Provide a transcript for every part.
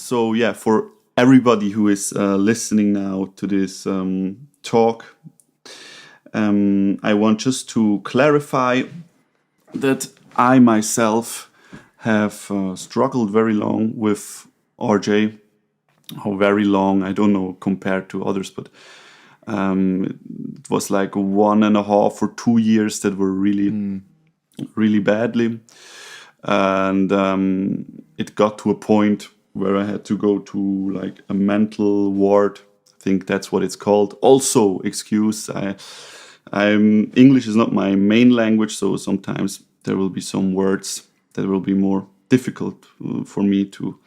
So yeah, for everybody who is listening now to this talk, I want just to clarify that I myself have struggled very long with RJ. How very long, I don't know, compared to others, but it was like 1.5 or 2 years that were really badly. And it got to a point where I had to go to like a mental ward. I think that's what it's called. Also, excuse, I'm English is not my main language, so sometimes there will be some words that will be more difficult for me to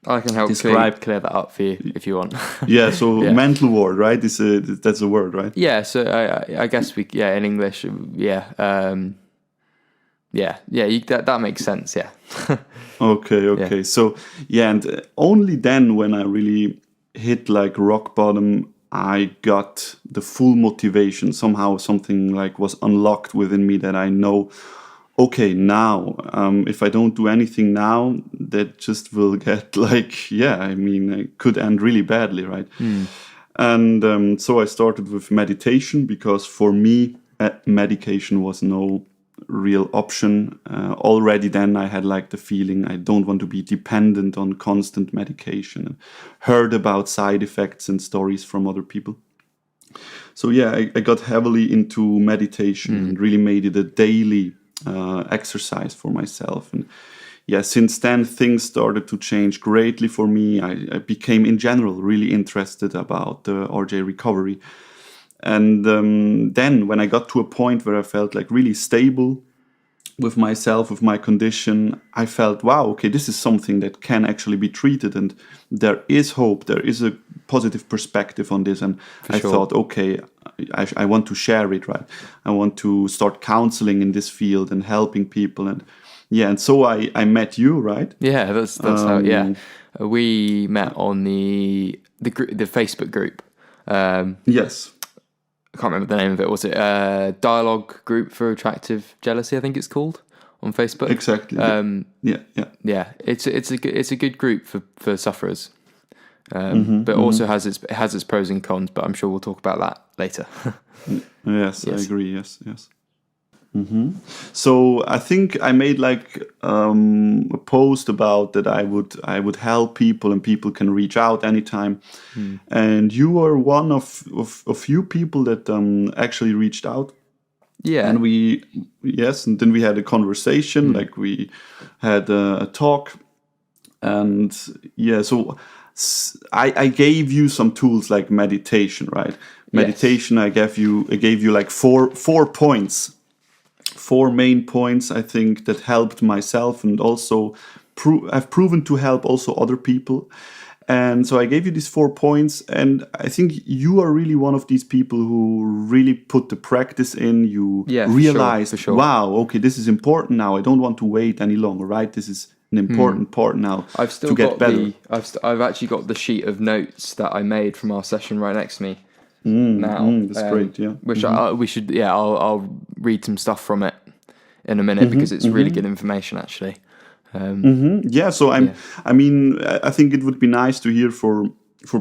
I can help clear that up for you if you want. Yeah, so mental ward, right? That's a word, right? Yeah, so I guess in English, that makes sense, yeah. Okay. Yeah. So, yeah, and only then when I really hit like rock bottom, I got the full motivation. Somehow something like was unlocked within me that I know, okay, now, if I don't do anything now, that just will get like, it could end really badly, right? And so I started with meditation because for me, medication was no real option. Already then I had like the feeling I don't want to be dependent on constant medication. Heard about side effects and stories from other people. So yeah, I got heavily into meditation and really made it a daily exercise for myself. And yeah, since then things started to change greatly for me. I became in general really interested about the RJ recovery. And then when I got to a point where I felt like really stable with myself, with my condition, I felt, wow, okay, this is something that can actually be treated, and there is hope, there is a positive perspective on this. And I thought, okay, I want to share it, right? I want to start counseling in this field and helping people. And yeah, and so I met you, right? Yeah, that's how. Yeah, we met on the Facebook group. Yes. I can't remember the name of it. Was it Dialogue Group for Attractive Jealousy? I think it's called on Facebook. Exactly. Yeah. It's a good group for sufferers, but also has its pros and cons. But I'm sure we'll talk about that later. Yes, I agree. Yes. So I think I made like a post about that I would help people and people can reach out anytime. And you were one of a few people that actually reached out. Yeah. And and then we had a conversation, like we had a talk. And yeah, so I gave you some tools like meditation, right? Meditation, yes. I gave you like four points. 4 main points, I think, that helped myself and also I've proven to help also other people. And so I gave you these 4 points, and I think you are really one of these people who really put the practice in. You realized, for sure. Wow, okay, this is important now. I don't want to wait any longer, right? This is an important part now to get better. I've actually got the sheet of notes that I made from our session right next to me. That's great, yeah. Which I'll read some stuff from it in a minute because it's really good information actually. Yeah, so I think it would be nice to hear for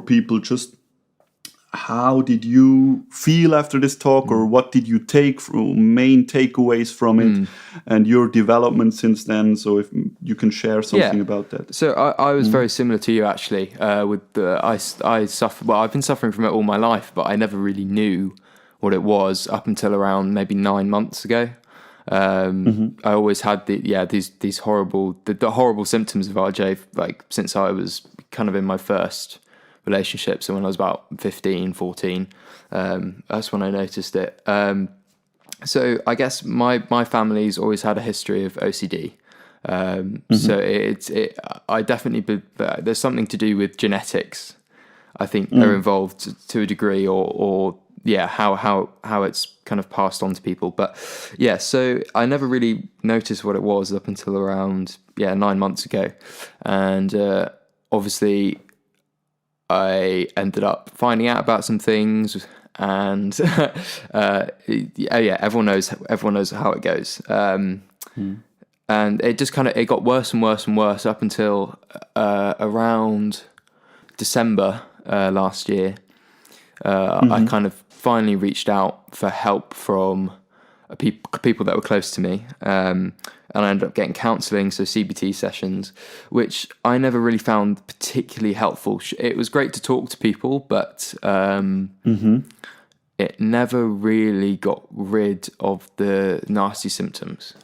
people just how did you feel after this talk, or what did you take from main takeaways from it and your development since then? So if you can share something about that. So I was very similar to you actually. I suffer. Well, I've been suffering from it all my life, but I never really knew what it was up until around maybe 9 months ago. I always had these horrible horrible symptoms of RJ like since I was kind of in my first relationship. So when I was about 15, 14, that's when I noticed it. So I guess my family's always had a history of OCD. So I definitely, there's something to do with genetics. I think are involved to a degree, or how it's kind of passed on to people. But yeah, so I never really noticed what it was up until around 9 months ago, and obviously I ended up finding out about some things, and everyone knows how it goes. and it just it got worse and worse and worse up until around December last year. I kind of finally reached out for help from people that were close to me, and I ended up getting counselling, so CBT sessions, which I never really found particularly helpful. It was great to talk to people, but it never really got rid of the nasty symptoms.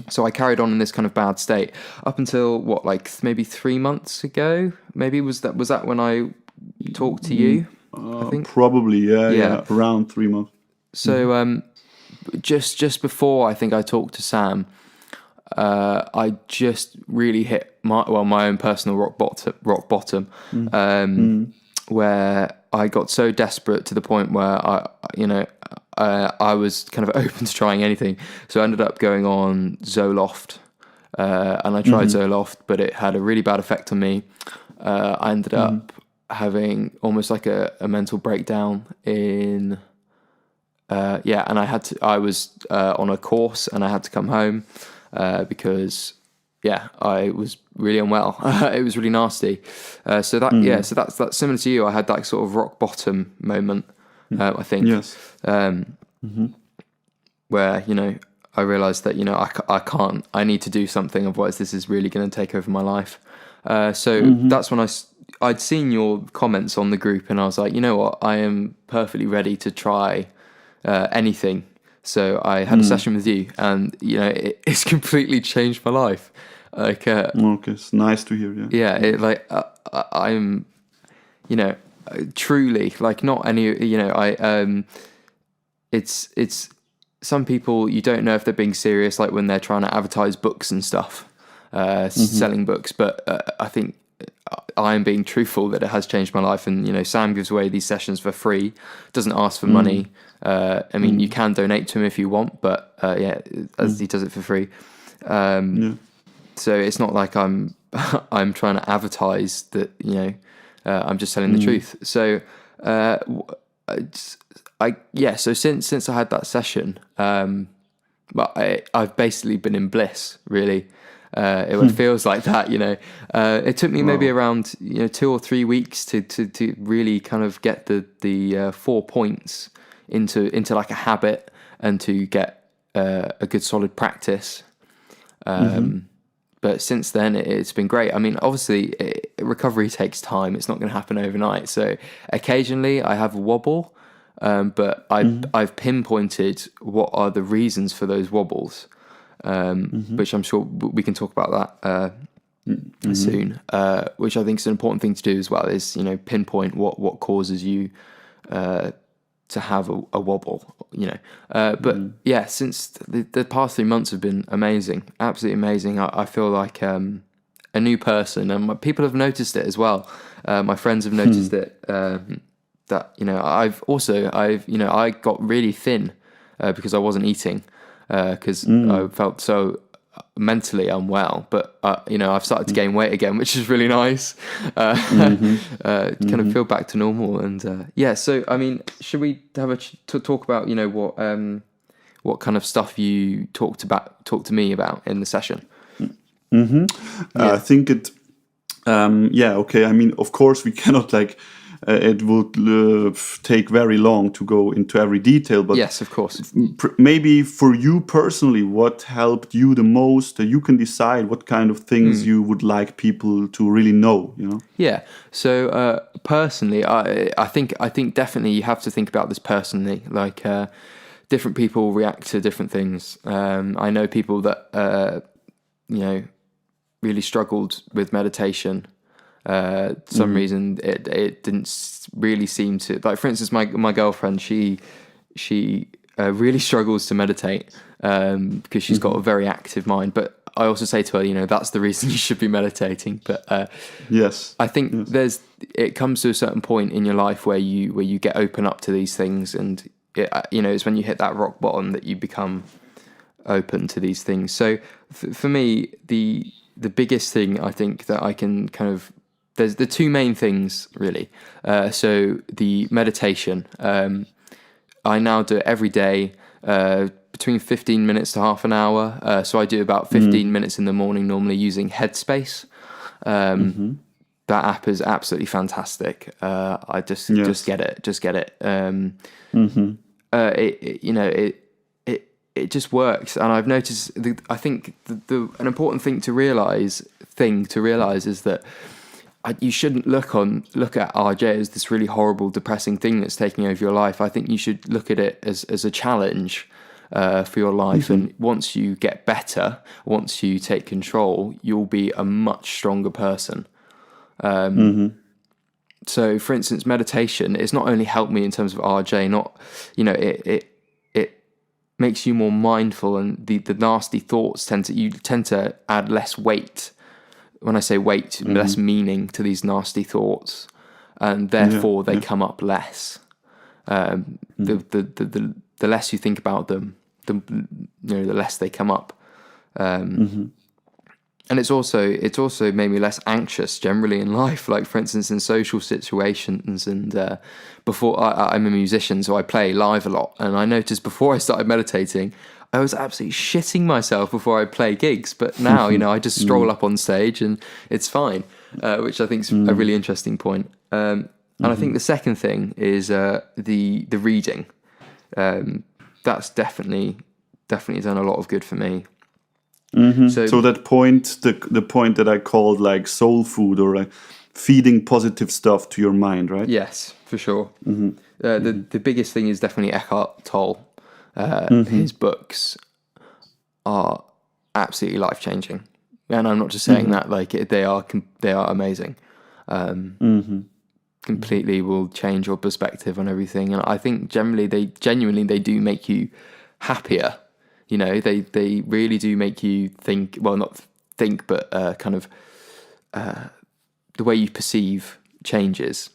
So I carried on in this kind of bad state up until maybe 3 months ago. Maybe was that when I talked to you? I think probably, yeah, around 3 months. So just before I think I talked to Sam, I just really hit my own personal rock bottom, where I got so desperate to the point where I was kind of open to trying anything. So I ended up going on Zoloft, and I tried Zoloft, but it had a really bad effect on me. I ended up having almost like a mental breakdown and I was on a course and I had to come home because I was really unwell. It was really nasty. So that's similar to you. I had that sort of rock bottom moment, I think. Yes. Where, I realized that, I can't, I need to do something, otherwise this is really going to take over my life. That's when I'd seen your comments on the group and I was like, you know what, I am perfectly ready to try anything. So I had a session with you and, it's completely changed my life. Okay, it's nice to hear. I'm, truly, like, not any, it's some people, you don't know if they're being serious, like when they're trying to advertise books and stuff, selling books. But I think I am being truthful that it has changed my life. And, Sam gives away these sessions for free, doesn't ask for money. I mean, you can donate to him if you want, but as he does it for free. So it's not like I'm trying to advertise that, I'm just telling the truth. So, so since I had that session, I've basically been in bliss, really. It feels like that, it took me maybe around, 2 or 3 weeks to really kind of get the 4 points into like a habit and to get a good solid practice. But since then, it's been great. I mean, obviously, recovery takes time. It's not going to happen overnight. So occasionally I have a wobble, but I've pinpointed what are the reasons for those wobbles, which I'm sure we can talk about that soon, which I think is an important thing to do as well, is, pinpoint what causes you to have a wobble, since the past 3 months have been amazing, absolutely amazing. I feel like a new person, and people have noticed it as well. My friends have noticed it, that, I got really thin because I wasn't eating, because I felt so mentally unwell, but I've started to gain weight again, which is really nice. Kind of feel back to normal, and so I mean, should we have talk about what kind of stuff you talk to me about in the session? I think it okay, I mean, of course we cannot it would take very long to go into every detail, but yes, of course. Maybe for you personally, what helped you the most? You can decide what kind of things you would like people to really know. Yeah. So personally, I think definitely you have to think about this personally. Like, different people react to different things. I know people that really struggled with meditation. Some reason it didn't really seem to, like, for instance, my girlfriend, she really struggles to meditate because she's got a very active mind. But I also say to her, that's the reason you should be meditating. But yes, I think it comes to a certain point in your life where you get open up to these things, and it's when you hit that rock bottom that you become open to these things. So for me, the biggest thing I think that I can kind of, there's the two main things really. So the meditation, I now do it every day, between 15 minutes to half an hour. So I do about 15 minutes in the morning, normally using Headspace. That app is absolutely fantastic. I just get it. It just works, and I've noticed. I think an important thing to realize is that you shouldn't look at RJ as this really horrible, depressing thing that's taking over your life. I think you should look at it as a challenge for your life, and once you get better, once you take control, you'll be a much stronger person. So, for instance, meditation, it's not only helped me in terms of RJ, it makes you more mindful, and the nasty thoughts tend to add less weight. When I say weight, less meaning to these nasty thoughts, and therefore they come up less. The less you think about them, the less they come up. And it's also made me less anxious generally in life. Like, for instance, in social situations, and before I'm a musician, so I play live a lot. And I noticed before I started meditating, I was absolutely shitting myself before I play gigs. But now, I just stroll up on stage and it's fine, which I think is a really interesting point. And I think the second thing is the reading. That's definitely done a lot of good for me. So that point, the point that I called like soul food, or like feeding positive stuff to your mind, right? Yes, for sure. The biggest thing is definitely Eckhart Tolle. His books are absolutely life-changing, and I'm not just saying that. Like, they are amazing. Completely will change your perspective on everything, and I think genuinely they do make you happier. They really do make you think. Well, not think, but kind of the way you perceive changes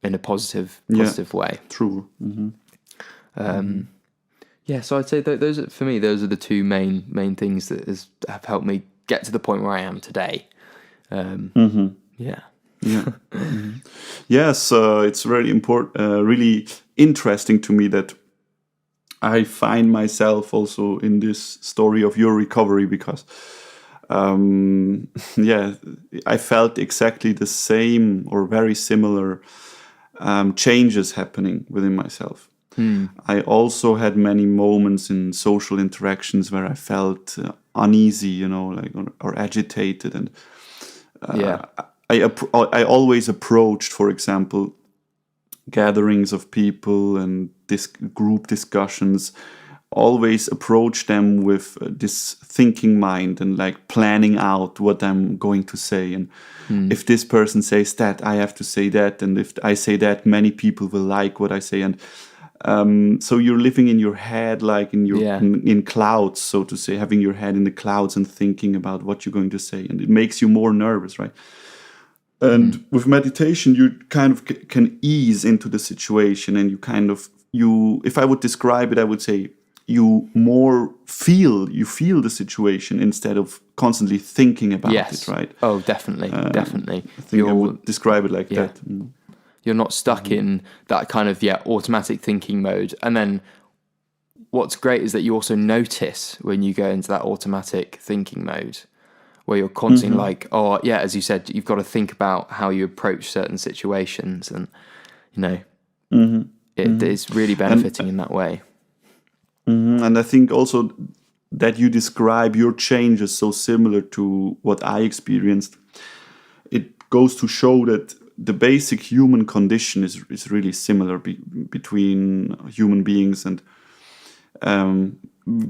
in a positive way. True. So I'd say those are the two main things that have helped me get to the point where I am today. Yes, it's very important, really interesting to me that I find myself also in this story of your recovery, because I felt exactly the same or very similar changes happening within myself. I also had many moments in social interactions where I felt uneasy, or agitated, and I always approached, for example, gatherings of people and group discussions, always approach them with this thinking mind and like planning out what I'm going to say. And if this person says that, I have to say that. And if I say that, many people will like what I say. And so you're living in your head, like in clouds, so to say, having your head in the clouds and thinking about what you're going to say. And it makes you more nervous, right? And with meditation, you kind of can ease into the situation, and if I would describe it, I would say you feel the situation instead of constantly thinking about it, right? Oh, definitely. I think I would describe it like that. You're not stuck in that kind of automatic thinking mode. And then what's great is that you also notice when you go into that automatic thinking mode, where you're constantly like, as you said, you've got to think about how you approach certain situations, and it is really benefiting in that way. And I think also that you describe your changes so similar to what I experienced, it goes to show that the basic human condition is really similar between human beings, and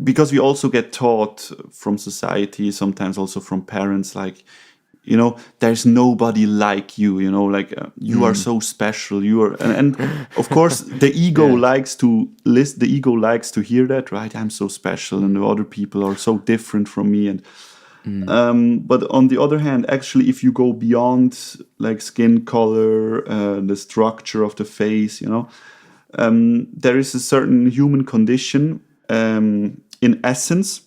because we also get taught from society, sometimes also from parents, like, there's nobody like you, you are so special, you are, and of course the ego likes to hear that, right? I'm so special, and the other people are so different from me, and but on the other hand, actually, if you go beyond like skin color, the structure of the face, there is a certain human condition in essence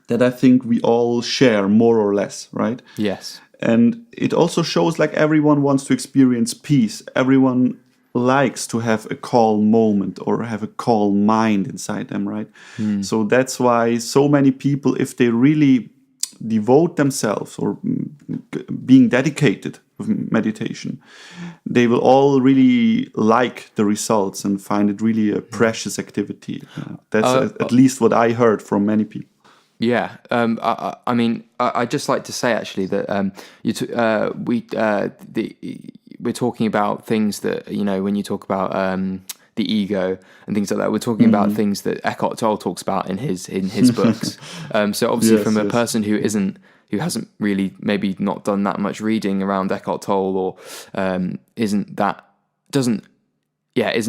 that I think we all share more or less, right? Yes. And it also shows like everyone wants to experience peace. Everyone likes to have a calm moment or have a calm mind inside them, right? So that's why so many people, if they really devote themselves or being dedicated with meditation, they will all really like the results and find it really a precious activity. That's at least what I heard from many people. Yeah, I mean, I'd just like to say actually that we're talking about things that, you know, when you talk about the ego and things like that, we're talking about things that Eckhart Tolle talks about in his books. So obviously, Yes, from a yes. person who hasn't really maybe not done that much reading around Eckhart Tolle or isn't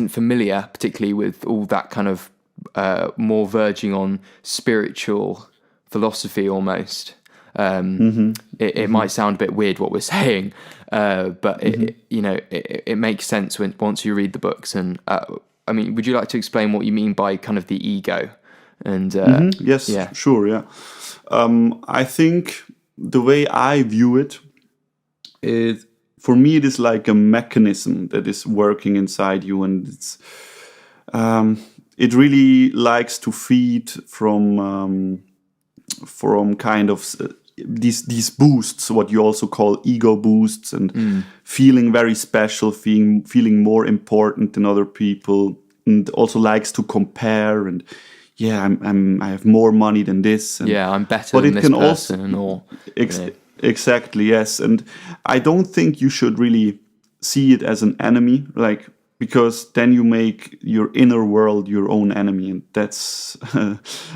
familiar particularly with all that kind of more verging on spiritual philosophy almost. It might sound a bit weird what we're saying, but it makes sense once you read the books. And I mean, would you like to explain what you mean by kind of the ego? And Yes, yeah, sure, yeah. I think the way I view it is, for me, it is like a mechanism that is working inside you, and it really likes to feed from kind of these boosts, what you also call ego boosts, and feeling very special, feeling more important than other people, and also likes to compare and yeah, I have more money than this, and, yeah, I'm better but than it this can also person, or exactly, yes, and I don't think you should really see it as an enemy, like, because then you make your inner world your own enemy, and that's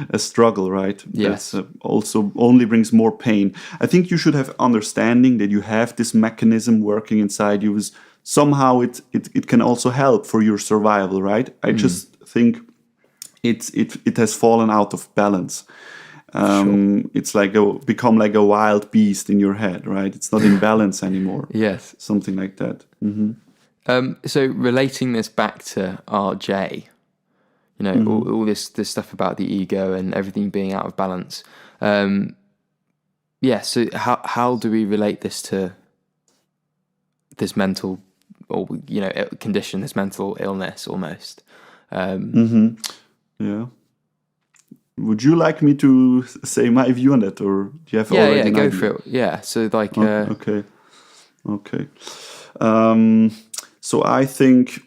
a struggle, right? Yes. That's also only brings more pain. I think you should have understanding that you have this mechanism working inside you. Is somehow it can also help for your survival, right? I just think it has fallen out of balance. It's like become like a wild beast in your head, right? It's not in balance anymore. Yes. Something like that. So relating this back to RJ, you know, all this stuff about the ego and everything being out of balance. Yeah. So how do we relate this to this mental, or you know, condition, this mental illness almost? Yeah. Would you like me to say my view on that, or do you have already Yeah, an go idea? for it. Yeah. So like, Okay. Okay. So I think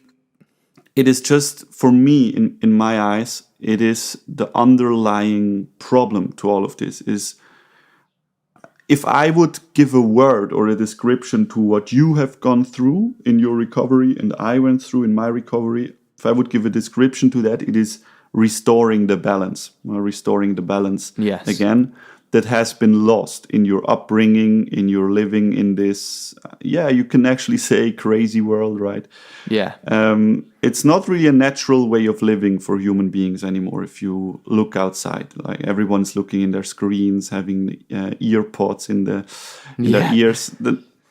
it is just, for me, in my eyes, it is the underlying problem to all of this is, if I would give a word or a description to what you have gone through in your recovery and I went through in my recovery, if I would give a description to that, it is restoring the balance, restoring the balance Yes. again that has been lost in your upbringing, in your living in this, you can actually say crazy world, right? yeah, It's not really a natural way of living for human beings anymore. If you look outside, like everyone's looking in their screens, having ear pods in their ears.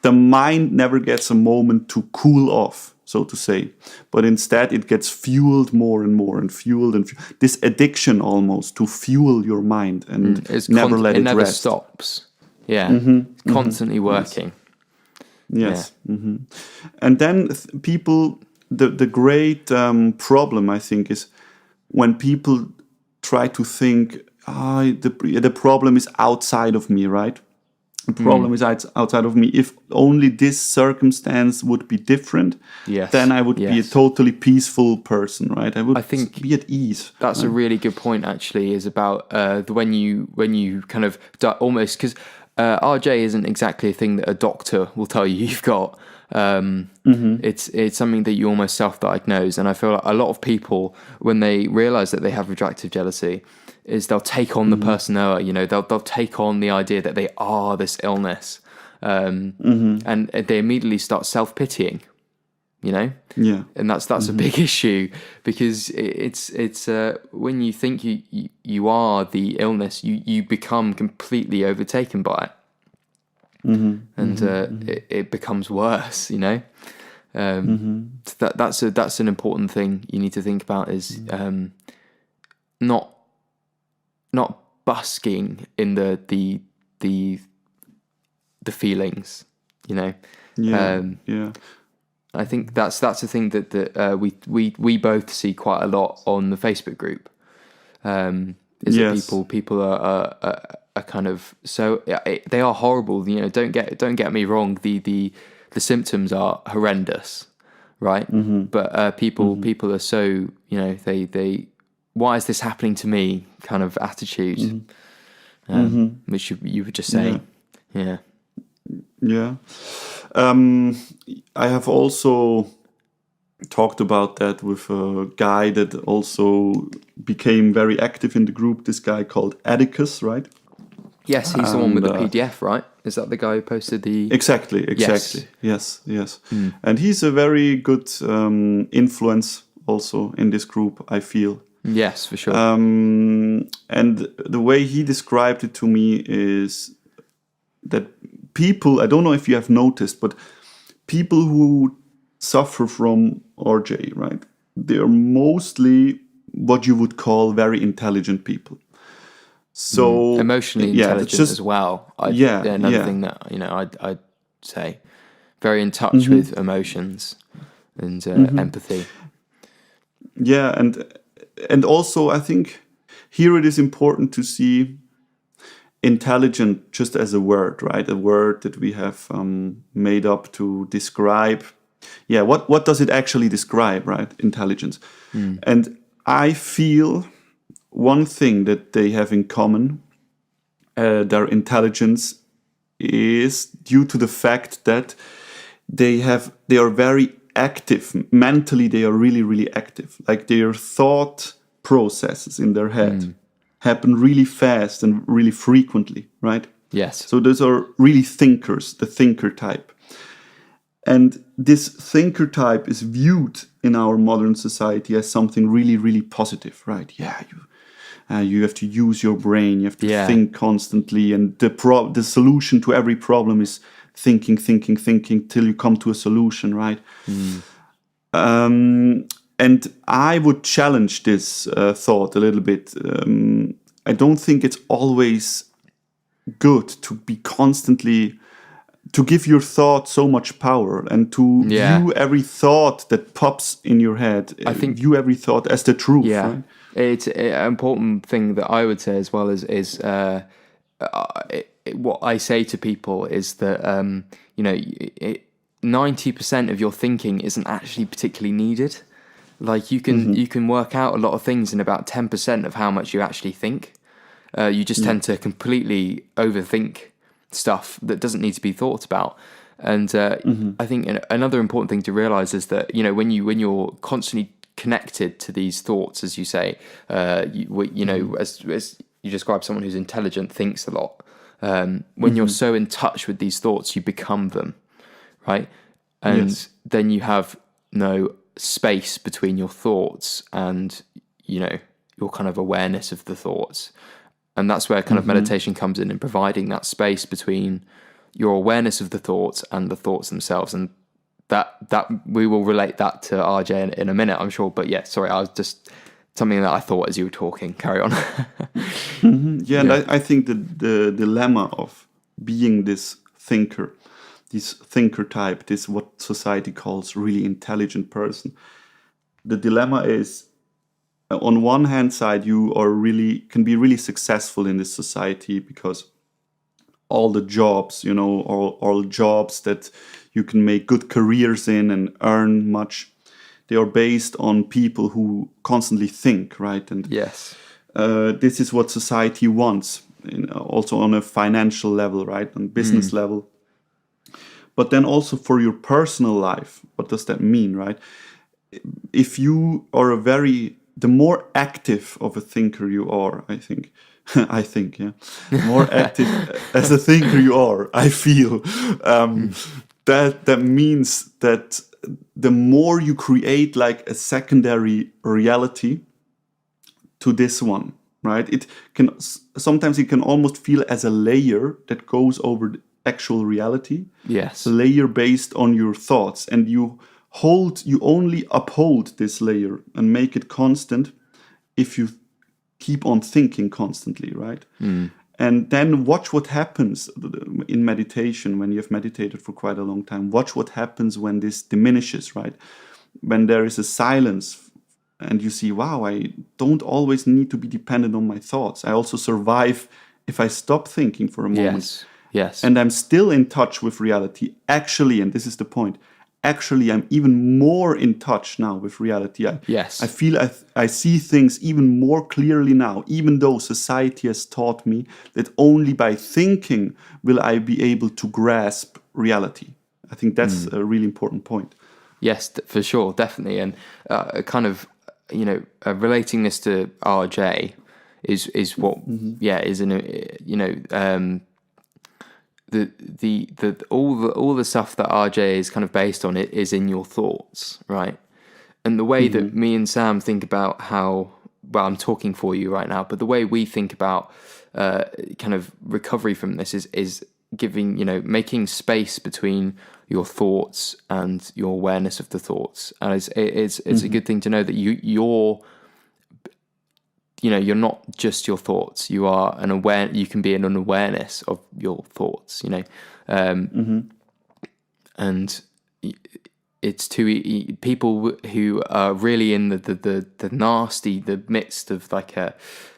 The mind never gets a moment to cool off, so to say, but instead it gets fueled more and more and fueled and this addiction almost to fuel your mind and never let it it never rest. stops. Yeah. Constantly working. Yes. And then people, the great problem, I think, is when people try to think, the problem is outside of me, right? The problem is outside of me. If only this circumstance would be different, Yes. then I would be a totally peaceful person, right? I would be at ease. That's a really good point, actually, is about when you kind of almost, because RJ isn't exactly a thing that a doctor will tell you you've got. It's something that you almost self-diagnose, and I feel like a lot of people, when they realize that they have reductive jealousy, is they'll take on the persona, you know, they'll take on the idea that they are this illness, and they immediately start self-pitying, you know. Yeah. And that's a big issue, because it's when you think you are the illness, you become completely overtaken by it. And it becomes worse, you know. That's an important thing you need to think about, is not busking in the feelings, you know. Yeah. Yeah. I think that's the thing that we both see quite a lot on the Facebook group. Is that people are kind of so they are horrible. You know, don't get me wrong. The symptoms are horrendous, right? But people are so, you know, they why is this happening to me kind of attitude, which you were just saying, yeah. I have also talked about that with a guy that also became very active in the group. This guy called Atticus, right? Yes, he's the one with the PDF, right? Is that the guy who posted the... Exactly. Yes. And he's a very good influence also in this group, I feel. Yes, for sure. And the way he described it to me is that people, I don't know if you have noticed, but people who suffer from RJ, right? They're mostly what you would call very intelligent people. So emotionally intelligent as well. Another thing that, you know, I'd say very in touch with emotions and empathy. Yeah, and also I think here it is important to see intelligent just as a word, right? A word that we have made up to describe. Yeah, what does it actually describe, right? Intelligence. And I feel one thing that they have in common, their intelligence, is due to the fact that they are very active. Mentally, they are really, really active. Like their thought processes in their head happen really fast and really frequently, right? Yes. So those are really thinkers, the thinker type. And this thinker type is viewed in our modern society as something really, really positive, right? Yeah, you have to use your brain, you have to think constantly, and the solution to every problem is thinking till you come to a solution, right? And I would challenge this thought a little bit. I don't think it's always good to be constantly, to give your thought so much power and to view every thought that pops in your head. I think view every thought as the truth. Yeah, right? It's an important thing that I would say as well is what I say to people is that 90% of your thinking isn't actually particularly needed. Like you can work out a lot of things in about 10% of how much you actually think. You just tend to completely overthink stuff that doesn't need to be thought about. And I think another important thing to realize is that, you know, when you're constantly connected to these thoughts, as you say, as you describe someone who's intelligent, thinks a lot. When you're so in touch with these thoughts, you become them, right? And then you have no space between your thoughts and, you know, your kind of awareness of the thoughts. And that's where kind of meditation comes in providing that space between your awareness of the thoughts and the thoughts themselves. And that we will relate that to RJ in a minute, I'm sure. But yeah, sorry, I was just something that I thought as you were talking. Carry on. And I think the dilemma of being this thinker type, this what society calls really intelligent person, the dilemma is, on one hand side, you can be really successful in this society because all the jobs, you know, all jobs that you can make good careers in and earn much, they are based on people who constantly think, right? And this is what society wants, also on a financial level, right? On business level. But then also for your personal life, what does that mean, right? If you are the more active of a thinker you are, I think, more active as a thinker you are, I feel, that means that the more you create like a secondary reality to this one, right? Sometimes it can almost feel as a layer that goes over the actual reality. Yes. A layer based on your thoughts, and you only uphold this layer and make it constant if you keep on thinking constantly, right? And then watch what happens in meditation when you have meditated for quite a long time. Watch what happens when this diminishes, right? When there is a silence and you see, wow, I don't always need to be dependent on my thoughts. I also survive if I stop thinking for a moment. Yes. And I'm still in touch with reality. Actually, and this is the point, actually, I'm even more in touch now with reality. I feel I see things even more clearly now, even though society has taught me that only by thinking will I be able to grasp reality. I think that's a really important point. Yes, for sure, definitely. And kind of, relating this to RJ is what, is the all the stuff that RJ is kind of based on it is in your thoughts, right? And the way that me and Sam think about how, well, I'm talking for you right now, but the way we think about kind of recovery from this is giving, making space between your thoughts and your awareness of the thoughts. And it's a good thing to know that you're not just your thoughts. You are you can be in an awareness of your thoughts, and it's to people who are really in the nasty, the midst of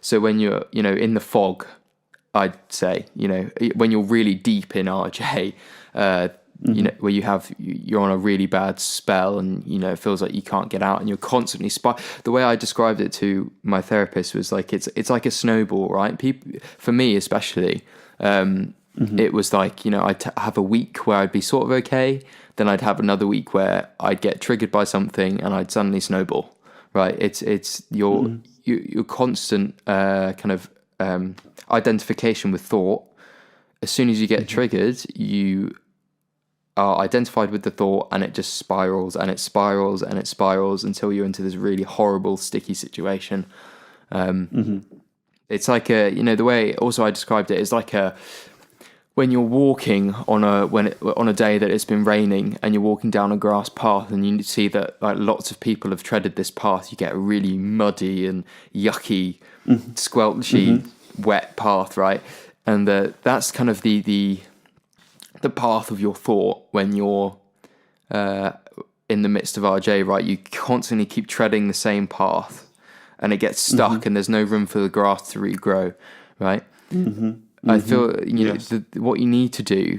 so when you're, in the fog, I'd say, when you're really deep in RJ, where you're on a really bad spell and, it feels like you can't get out and you're constantly the way I described it to my therapist was like, it's like a snowball, right? For me, especially, it was like, I'd have a week where I'd be sort of okay. Then I'd have another week where I'd get triggered by something and I'd suddenly snowball, right? It's your constant, kind of, identification with thought. As soon as you get triggered, you are identified with the thought and it just spirals and it spirals and it spirals until you're into this really horrible, sticky situation. It's like the way also I described it is like when you're walking on a day that it's been raining and you're walking down a grass path and you see that like lots of people have treaded this path, you get a really muddy and yucky, squelchy, wet path, right? And that's kind of the path of your thought when you're in the midst of RJ, right? You constantly keep treading the same path and it gets stuck and there's no room for the grass to regrow, right? I feel, what you need to do,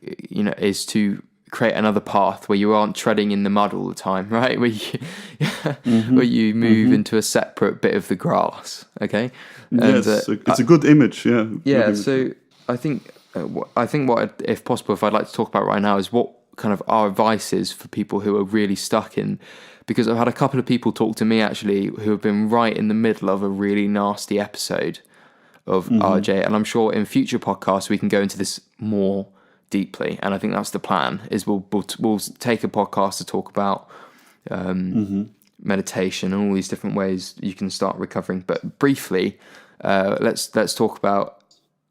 is to create another path where you aren't treading in the mud all the time, right? Where you move into a separate bit of the grass, okay? And, yes, it's a good image, yeah. Yeah, so I think if possible, if I'd like to talk about right now is what kind of our advice is for people who are really stuck in, because I've had a couple of people talk to me actually who have been right in the middle of a really nasty episode of RJ, and I'm sure in future podcasts we can go into this more deeply, and I think that's the plan, is we'll take a podcast to talk about meditation and all these different ways you can start recovering. But briefly, let's talk about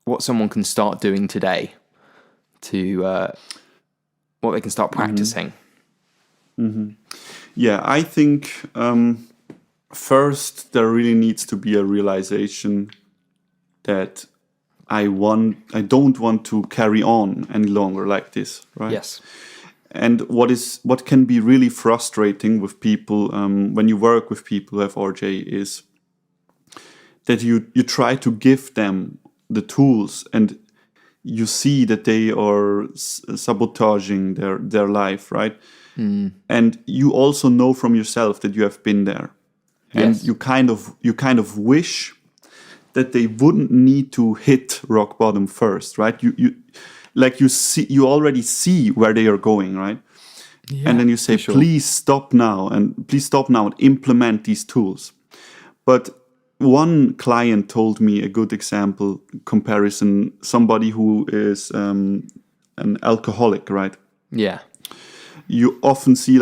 what someone can start doing today to what they can start practicing. Yeah, I think first there really needs to be a realization that I don't want to carry on any longer like this, right? Yes. And what can be really frustrating with people when you work with people who have RJ is that you try to give them the tools and you see that they are sabotaging their life, right? And you also know from yourself that you have been there, and Yes. you kind of wish that they wouldn't need to hit rock bottom first, right? You already see where they are going, right? Yeah, And then you say, for sure. please stop now and implement these tools. But one client told me a good example comparison, somebody who is an alcoholic, right? Yeah. You often see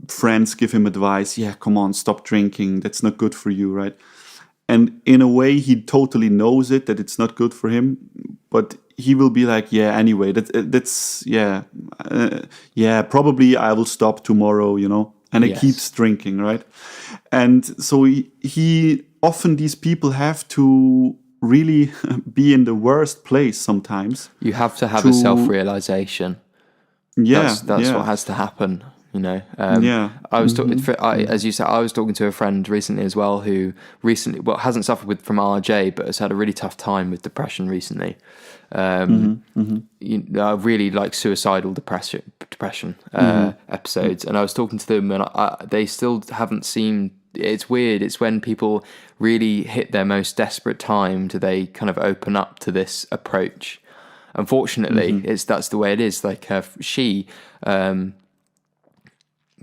friends give him advice, yeah, come on, stop drinking, that's not good for you, right? And in a way, he totally knows that it's not good for him, but he will be like, yeah, anyway, probably I will stop tomorrow, and he keeps drinking, right? And so he often these people have to really be in the worst place sometimes. You have to have a self-realization. Yeah, that's what has to happen. Yeah. I was talking, as you said, I was talking to a friend recently as well who hasn't suffered from RJ, but has had a really tough time with depression recently. Really like suicidal depression episodes, and I was talking to them, and they still haven't seemed. It's weird. It's when people really hit their most desperate time do they kind of open up to this approach. Unfortunately, that's the way it is. Like she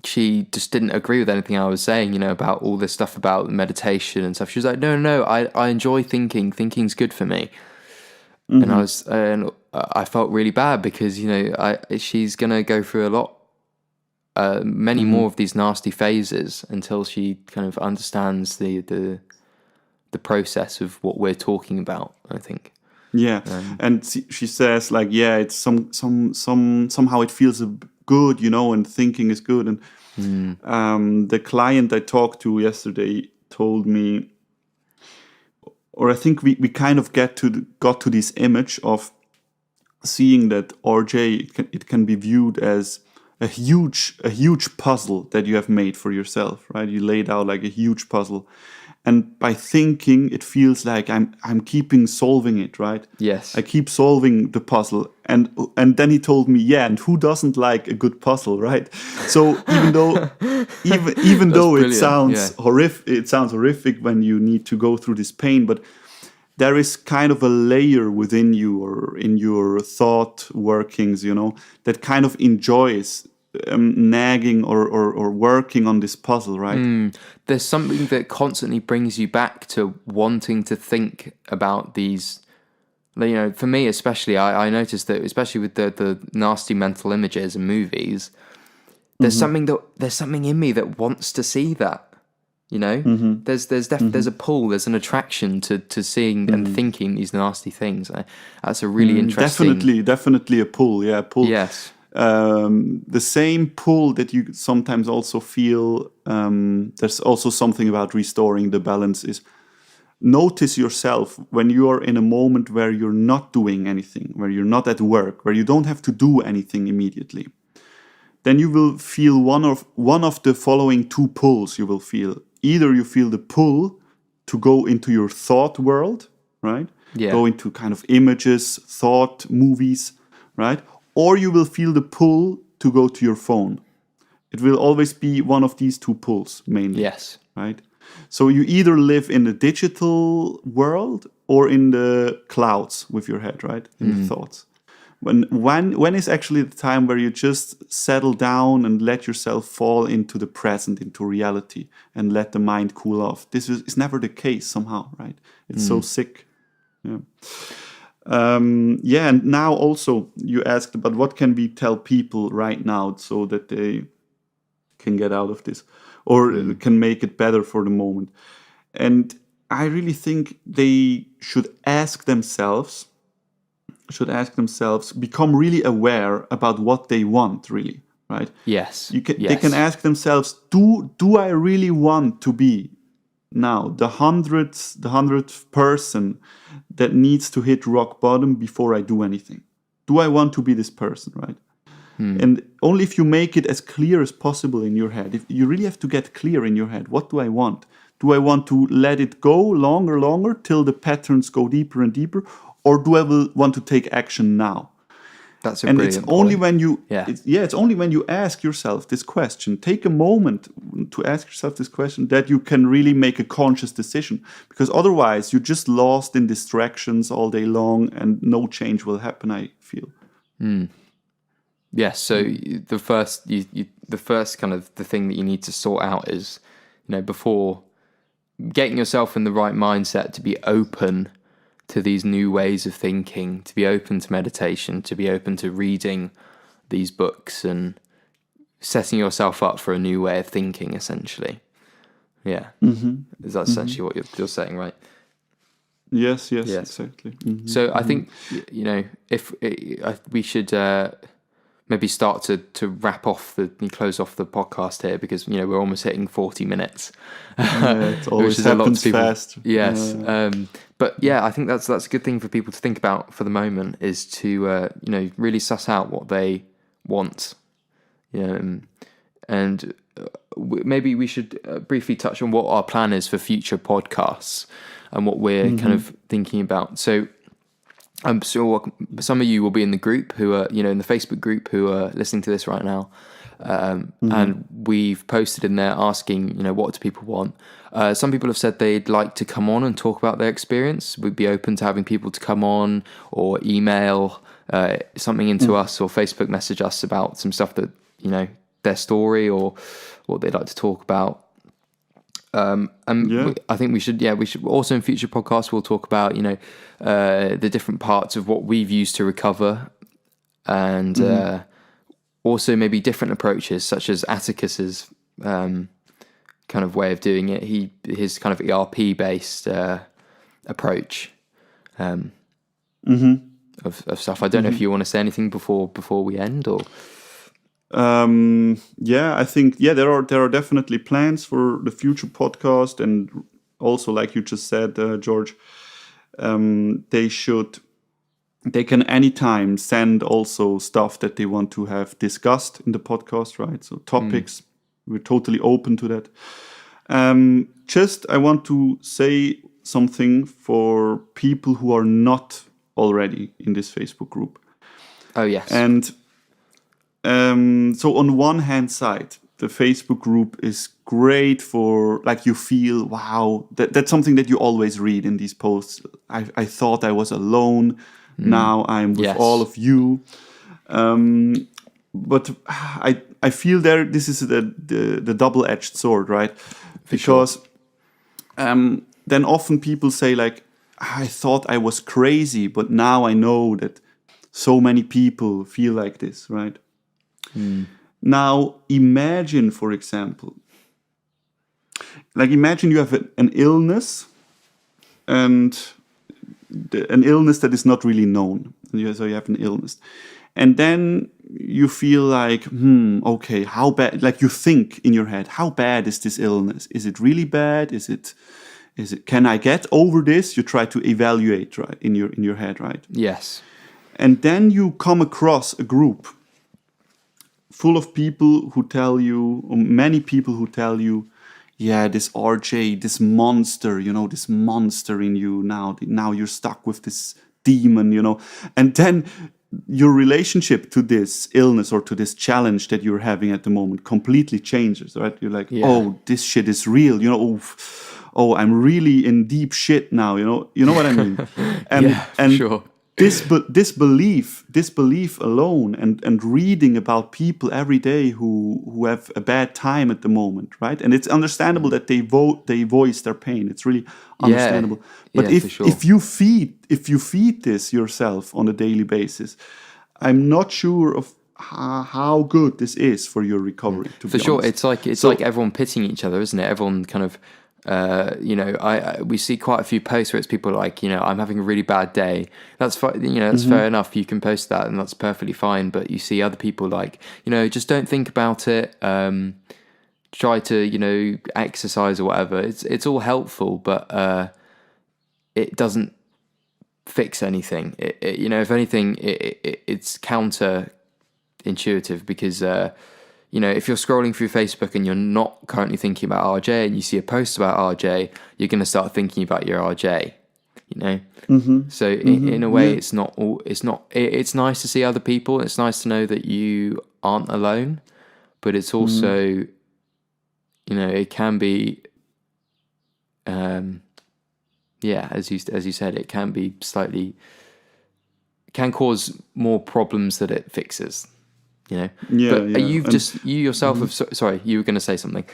just didn't agree with anything I was saying, about all this stuff about meditation and stuff. She was like, no, I enjoy thinking. Thinking's good for me. And I felt really bad because, she's going to go through a lot, many more of these nasty phases until she kind of understands the process of what we're talking about, I think. Yeah. And she says like, it's somehow it feels good, and thinking is good. And the client I talked to yesterday told me, or I think we kind of got to this image of seeing that RJ, it can be viewed as a huge puzzle that you have made for yourself, right? You laid out like a huge puzzle. And by thinking, it feels like I'm keeping solving it, right? Yes. I keep solving the puzzle, and then he told me, and who doesn't like a good puzzle, right? So even though it sounds horrific when you need to go through this pain, but there is kind of a layer within you or in your thought workings, that kind of enjoys nagging or working on this puzzle, right? There's something that constantly brings you back to wanting to think about these. For me especially, I noticed that especially with the nasty mental images and movies, there's something in me that wants to see that. There's a pull, there's an attraction to seeing and thinking these nasty things. That's a really interesting. Definitely a pull. Yeah, pull. Yes. The same pull that you sometimes also feel, there's also something about restoring the balance, is notice yourself when you are in a moment where you're not doing anything, where you're not at work, where you don't have to do anything immediately. Then you will feel one of the following two pulls you will feel. Either you feel the pull to go into your thought world, right? Yeah. Go into kind of images, thought, movies, right? Or you will feel the pull to go to your phone. It will always be one of these two pulls, mainly. Yes. Right? So you either live in the digital world or in the clouds with your head, right? In the thoughts. When is actually the time where you just settle down and let yourself fall into the present, into reality, and let the mind cool off? This is never the case somehow, right? It's so sick. Yeah. And now also you asked about what can we tell people right now so that they can get out of this or can make it better for the moment. And I really think they should ask themselves, become really aware about what they want, really, right? Yes. They can ask themselves, do I really want to be now the hundredth person that needs to hit rock bottom before I do anything? Do I want to be this person, right? And only if you make it as clear as possible in your head, if you really have to get clear in your head, what do I want? Do I want to let it go longer till the patterns go deeper and deeper, or do I want to take action now? That's a brilliant it's only point. when you it's only when you ask yourself this question, take a moment to ask yourself this question, that you can really make a conscious decision, because otherwise you're just lost in distractions all day long and no change will happen, I feel. Yes, so the first kind of the thing that you need to sort out is, before getting yourself in the right mindset to be open to these new ways of thinking, to be open to meditation, to be open to reading these books and setting yourself up for a new way of thinking, essentially. Yeah. Is that essentially what you're saying, right? Yes, exactly. So I think, if we should maybe start to wrap off close off the podcast here, because we're almost hitting 40 minutes. It always happens fast. Yes, But yeah, I think that's a good thing for people to think about for the moment, is to really suss out what they want. And maybe we should briefly touch on what our plan is for future podcasts and what we're kind of thinking about. So I'm sure some of you will be in the group who are, in the Facebook group, who are listening to this right now. And we've posted in there asking, what do people want? Some people have said they'd like to come on and talk about their experience. We'd be open to having people to come on or email something into us or Facebook message us about some stuff that, their story or what they'd like to talk about. I think we should also in future podcasts, we'll talk about, the different parts of what we've used to recover, and also maybe different approaches, such as Atticus's kind of way of doing it. His kind of ERP based approach of stuff. I don't know if you want to say anything before we end, or. I think there are definitely plans for the future podcast, and also, like you just said, George, they can anytime send also stuff that they want to have discussed in the podcast, right? So topics, we're totally open to that. I want to say something for people who are not already in this Facebook group. Oh yes. And so on one hand side, the Facebook group is great for, like, you feel, wow, that's something that you always read in these posts. I thought I was alone. Now I'm with all of you. But I feel this is the double-edged sword, right? Because then often people say, like, I thought I was crazy, but now I know that so many people feel like this, right? Now, imagine, for example, imagine you have an illness, and an illness that is not really known. So you have an illness. And then you feel like, okay, how bad, like you think in your head, how bad is this illness? Is it really bad? Is it, can I get over this? You try to evaluate, right, in your head, right? Yes. And then you come across a group full of people who tell you, or many people who tell you, yeah, this RJ, this monster, this monster in you now you're stuck with this demon, and then your relationship to this illness or to this challenge that you're having at the moment completely changes, right? You're like, oh, this shit is real, oh, I'm really in deep shit now, you know what I mean? And sure. This belief alone, and reading about people every day who have a bad time at the moment, right? And it's understandable that they voice their pain. It's really understandable. But if you feed this yourself on a daily basis, I'm not sure of how good this is for your recovery. To be sure, honest. it's like everyone pitting each other, isn't it? Everyone kind of. We see quite a few posts where it's people like, I'm having a really bad day. That's that's fair enough. You can post that, and that's perfectly fine. But you see other people like, just don't think about it. Try to, exercise or whatever. It's all helpful, but it doesn't fix anything. If anything, it's counterintuitive, because. If you're scrolling through Facebook and you're not currently thinking about RJ, and you see a post about RJ, you're going to start thinking about your RJ. So in a way, it's nice to see other people. It's nice to know that you aren't alone, but it's also, it can be, as you said, it can be can cause more problems that it fixes. But you yourself sorry, you were going to say something.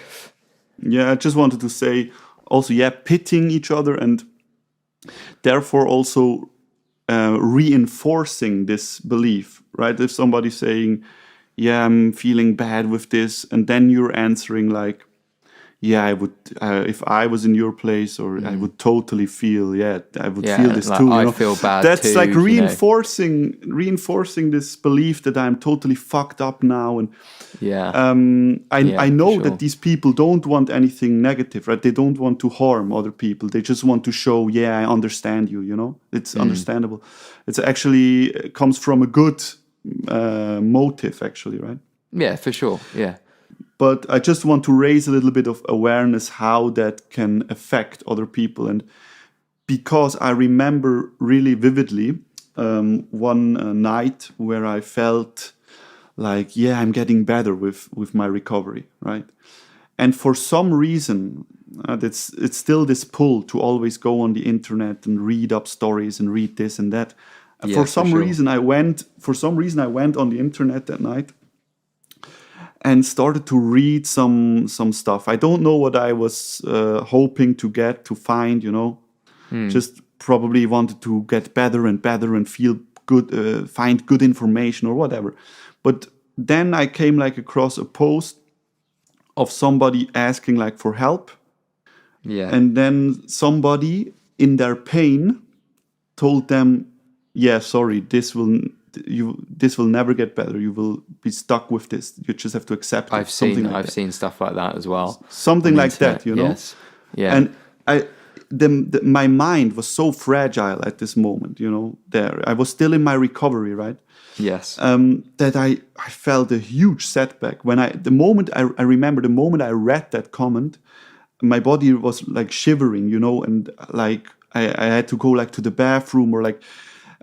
Yeah, I just wanted to say also, pitting each other, and therefore also reinforcing this belief, right? If somebody's saying, I'm feeling bad with this, and then you're answering like, yeah, I would, if I was in your place, or I would totally feel, I would Yeah, feel this like, too. You I know, feel bad that's too, like you know. reinforcing this belief that I'm totally fucked up now, and Yeah. I For know sure. that these people don't want anything negative, right? They don't want to harm other people. They just want to show, yeah, I understand you. You know, it's understandable. It's actually it comes from a good motive, actually, right? Yeah, for sure. Yeah. But I just want to raise a little bit of awareness how that can affect other people. And because I remember really vividly one night where I felt like, yeah, I'm getting better with my recovery, right? And for some reason, it's still this pull to always go on the internet and read up stories and read this and that. Yeah, For for some sure. reason, I went on the internet that night and started to read some stuff. I don't know what I was hoping to find, you know. Just probably wanted to get better and better and feel good, find good information or whatever. But then I came like across a post of somebody asking like for help, Yeah. and then somebody in their pain told them, "Yeah, sorry, this will never get better. You will be stuck with this. You just have to accept it." I've seen stuff like that as well. Something on the like that, internet. you know. Yes. Yeah. And my mind was so fragile at this moment, you know. There, I was still in my recovery, right? Yes. That I felt a huge setback when I remember the moment I read that comment, my body was like shivering, you know, and like I had to go like to the bathroom, or like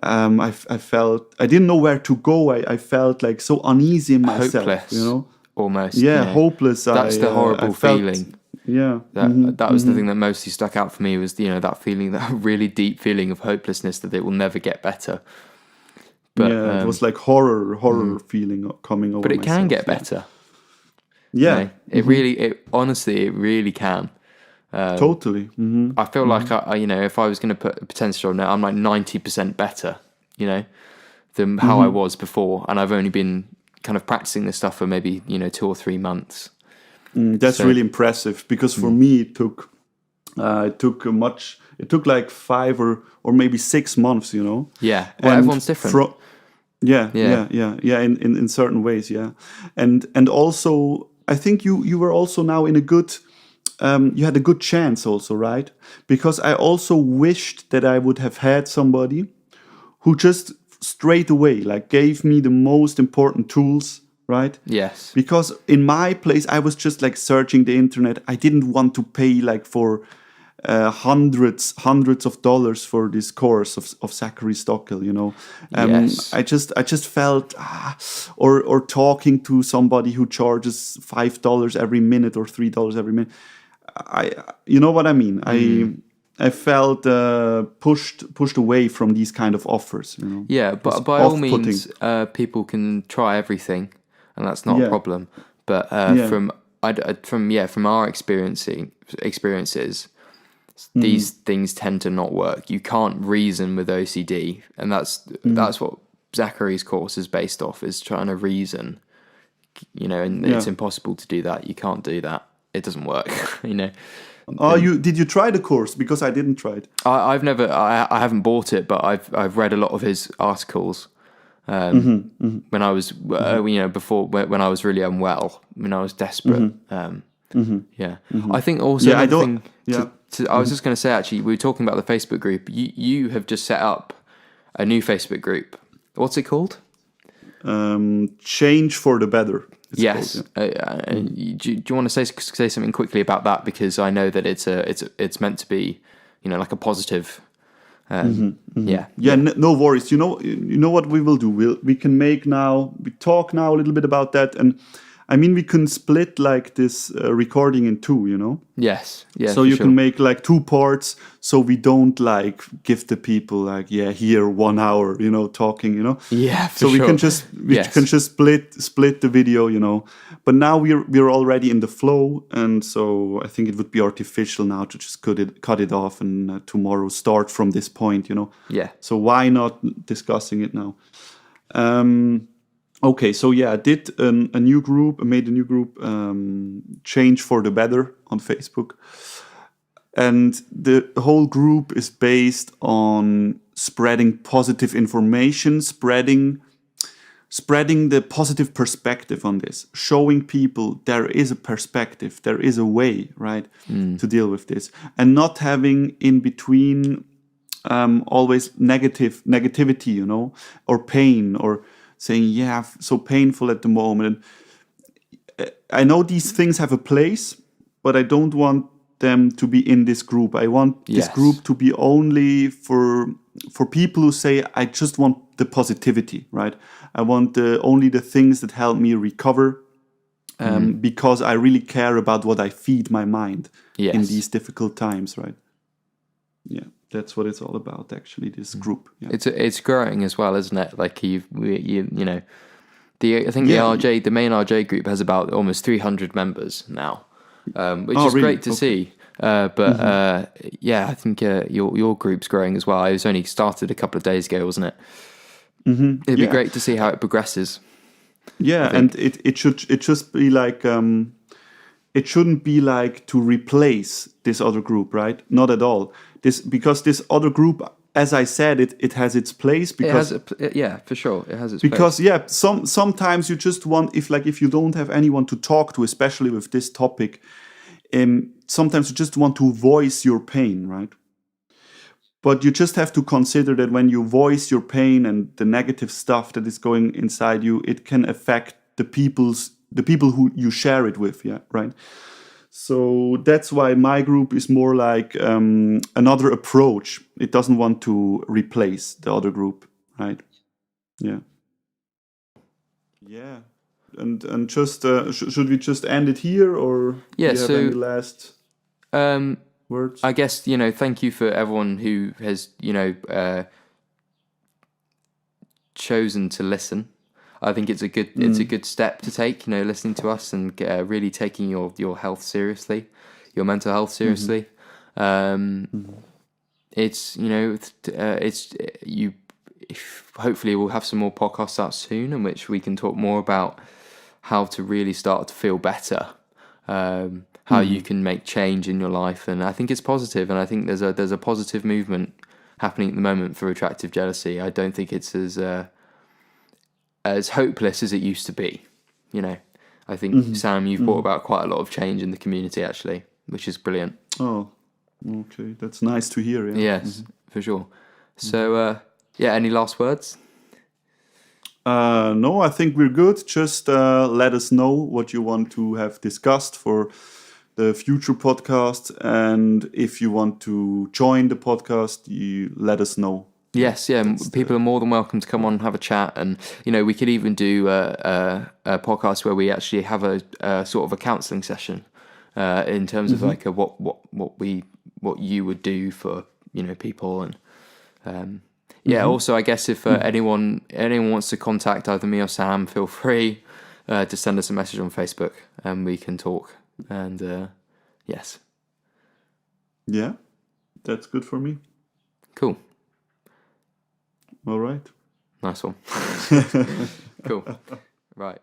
I felt I didn't know where to go. I felt like so uneasy in myself, Hopeless. you know. Almost. Yeah, you know. hopeless. That's the horrible I felt, feeling. Yeah, That was the thing that mostly stuck out for me, was, you know, that feeling, that really deep feeling of hopelessness, that it will never get better. But yeah, it was like horror feeling coming over. but it can myself, get yeah. better. Yeah, You know? It really, honestly, it really can. totally. I feel like you know, if I was going to put a percentage on it, I'm like 90% better, you know, than how I was before, and I've only been kind of practicing this stuff for maybe, you know, 2 or 3 months. That's really impressive, because for me it took like 5 or maybe 6 months, you know. Yeah, well, everyone's different. Yeah. In certain ways, yeah, and also I think you were also now in a good. You had a good chance also, right? Because I also wished that I would have had somebody who just straight away like gave me the most important tools, right? Yes. Because in my place, I was just like searching the internet. I didn't want to pay like for hundreds of dollars for this course of Zachary Stockel, you know. Yes. I just felt, or talking to somebody who charges $5 every minute or $3 every minute. You know what I mean? I felt pushed away from these kind of offers, you know. Yeah, but by all means, people can try everything, and that's not a problem. But from our experiences, these things tend to not work. You can't reason with OCD, and that's what Zachary's course is based off, is trying to reason. You know, and it's impossible to do that. You can't do that. It doesn't work. You know. Oh, did you try the course? Because I didn't try it. I haven't bought it, but I've read a lot of his articles. When I was, you know, before, when I was really unwell, when I was desperate. I think also I was just going to say, actually, we were talking about the Facebook group. You have just set up a new Facebook group. What's it called? Change for the better. Yes. Do you want to say something quickly about that? Because I know that it's meant to be, you know, like a positive. Yeah. No worries. You know what we will do. We talk now a little bit about that, and I mean, we can split like this recording in two, you know? Yes. Yeah. So you can make like 2 parts, so we don't like give the people like, here 1 hour, you know, talking, you know? Yeah. So we can just split the video, you know. But now we're already in the flow, and so I think it would be artificial now to just cut it off and tomorrow start from this point, you know? Yeah. So why not discussing it now? Okay, so yeah, I did a new group, I made a new group, Change for the Better on Facebook. And the whole group is based on spreading positive information, spreading the positive perspective on this, showing people there is a perspective, there is a way, right, to deal with this, and not having in between always negativity, or pain, or saying, yeah, so painful at the moment. I know these things have a place, but I don't want them to be in this group. I want this group to be only for people who say, I just want the positivity, right? I want only the things that help me recover, because I really care about what I feed my mind in these difficult times, right? Yeah, that's what it's all about, actually, this group. Yeah. It's growing as well, isn't it? Like I think the main RJ group has about almost 300 members now, which is really great to see. I think your group's growing as well. It was only started a couple of days ago, wasn't it? Mm-hmm. It'd be great to see how it progresses. Yeah, and it should be like it shouldn't be like to replace this other group, right? Not at all. Because this other group, as I said, it has its place. Because for sure, it has its because place. Sometimes you just want, if you don't have anyone to talk to, especially with this topic, sometimes you just want to voice your pain, right? But you just have to consider that when you voice your pain and the negative stuff that is going inside you, it can affect the people who you share it with, yeah, right? So that's why my group is more like another approach. It doesn't want to replace the other group, right? Yeah. Yeah. And just should we just end it here, or do you have any last words? I guess, thank you for everyone who has, chosen to listen. I think it's a good step to take, listening to us and really taking your health seriously, your mental health seriously. It's hopefully we'll have some more podcasts out soon in which we can talk more about how to really start to feel better, how you can make change in your life. And I think it's positive, and I think there's a positive movement happening at the moment for attractive jealousy. I don't think it's as hopeless as it used to be. I think, Sam, you've brought about quite a lot of change in the community, actually, which is brilliant. Oh, okay. That's nice to hear. Yeah. Yes, for sure. So, any last words? No, I think we're good. Just let us know what you want to have discussed for the future podcast. And if you want to join the podcast, you let us know. Yes, people are more than welcome to come on and have a chat, and we could even do a podcast where we actually have a sort of a counselling session in terms of like what you would do for people, and also I guess if anyone wants to contact either me or Sam, feel free to send us a message on Facebook and we can talk. And yes, yeah, that's good for me. Cool. All right. Nice one. Cool. Right.